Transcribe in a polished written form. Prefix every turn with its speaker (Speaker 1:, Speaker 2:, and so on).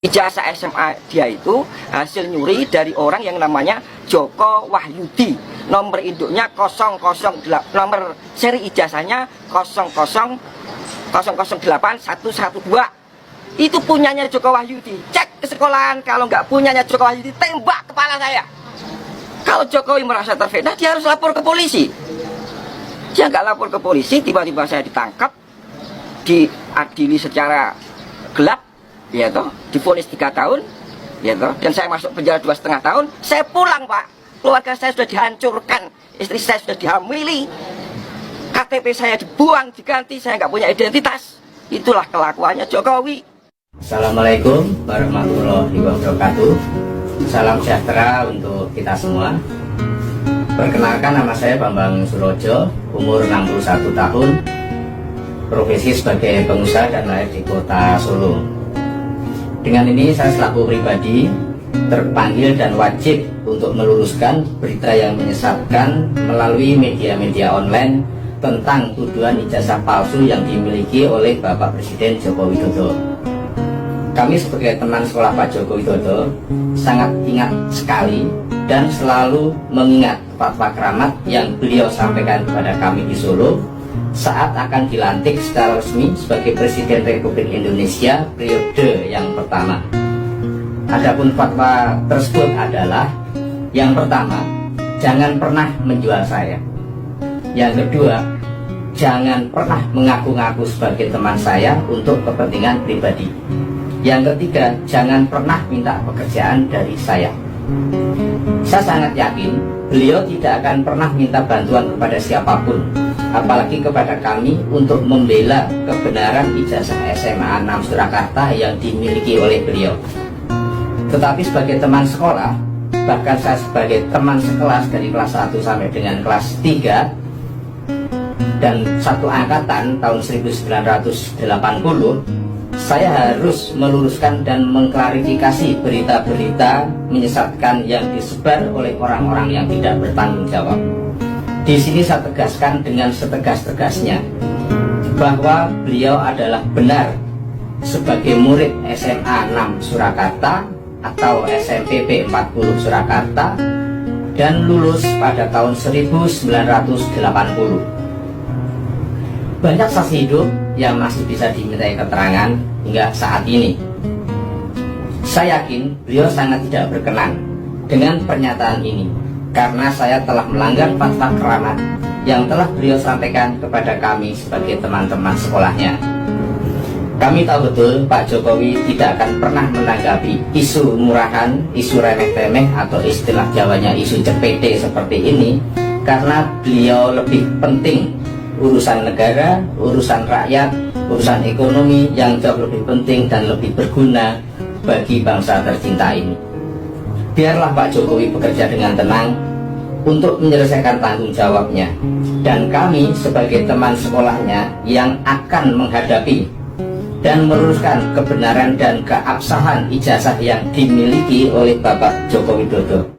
Speaker 1: Ijazah SMA dia itu hasil nyuri dari orang yang namanya Joko Wahyudi. Nomor induknya 008, nomor seri ijazahnya 0008112. Itu punyanya Joko Wahyudi. Cek ke sekolahan, kalau nggak punyanya Joko Wahyudi, tembak kepala saya. Kalau Jokowi merasa terfitnah, dia harus lapor ke polisi. Dia nggak lapor ke polisi, tiba-tiba saya ditangkap, diadili secara gelap, ya toh, divonis 3 tahun, ya toh, dan saya masuk penjara 2,5 tahun. Saya pulang, Pak. Keluarga saya sudah dihancurkan, istri saya sudah dihamili, KTP saya dibuang, diganti, saya nggak punya identitas. Itulah kelakuannya Jokowi.
Speaker 2: Assalamualaikum warahmatullahi wabarakatuh. Salam sejahtera untuk kita semua. Perkenalkan, nama saya Bambang Surojo, umur 61 tahun, profesi sebagai pengusaha dan lahir di kota Solo. Dengan ini saya selaku pribadi terpanggil dan wajib untuk meluruskan berita yang menyesatkan melalui media-media online tentang tuduhan ijazah palsu yang dimiliki oleh Bapak Presiden Joko Widodo. Kami sebagai teman sekolah Pak Joko Widodo sangat ingat sekali dan selalu mengingat fatwa keramat yang beliau sampaikan kepada kami di Solo saat akan dilantik secara resmi sebagai Presiden Republik Indonesia periode yang pertama. Adapun fatwa tersebut adalah: yang pertama, jangan pernah menjual saya. Yang kedua, jangan pernah mengaku-ngaku sebagai teman saya untuk kepentingan pribadi. Yang ketiga, jangan pernah minta pekerjaan dari saya. Saya sangat yakin beliau tidak akan pernah minta bantuan kepada siapapun, apalagi kepada kami, untuk membela kebenaran ijazah SMA 6 Surakarta yang dimiliki oleh beliau. Tetapi sebagai teman sekolah, bahkan saya sebagai teman sekelas dari kelas 1 sampai dengan kelas 3 dan satu angkatan tahun 1980, saya harus meluruskan dan mengklarifikasi berita-berita menyesatkan yang disebar oleh orang-orang yang tidak bertanggung jawab. Di sini saya tegaskan dengan setegas-tegasnya bahwa beliau adalah benar sebagai murid SMA 6 Surakarta atau SMPP 40 Surakarta dan lulus pada tahun 1980. Banyak saksi hidup yang masih bisa dimintai keterangan hingga saat ini. Saya yakin beliau sangat tidak berkenan dengan pernyataan ini, karena saya telah melanggar fatwa keramat yang telah beliau sampaikan kepada kami sebagai teman-teman sekolahnya. Kami tahu betul Pak Jokowi tidak akan pernah menanggapi isu murahan, isu remeh-temeh, atau istilah Jawanya isu cepete seperti ini, karena beliau lebih penting urusan negara, urusan rakyat, urusan ekonomi yang jauh lebih penting dan lebih berguna bagi bangsa tercinta ini. Biarlah Pak Jokowi bekerja dengan tenang untuk menyelesaikan tanggung jawabnya, dan kami sebagai teman sekolahnya yang akan menghadapi dan meluruskan kebenaran dan keabsahan ijazah yang dimiliki oleh Bapak Joko Widodo.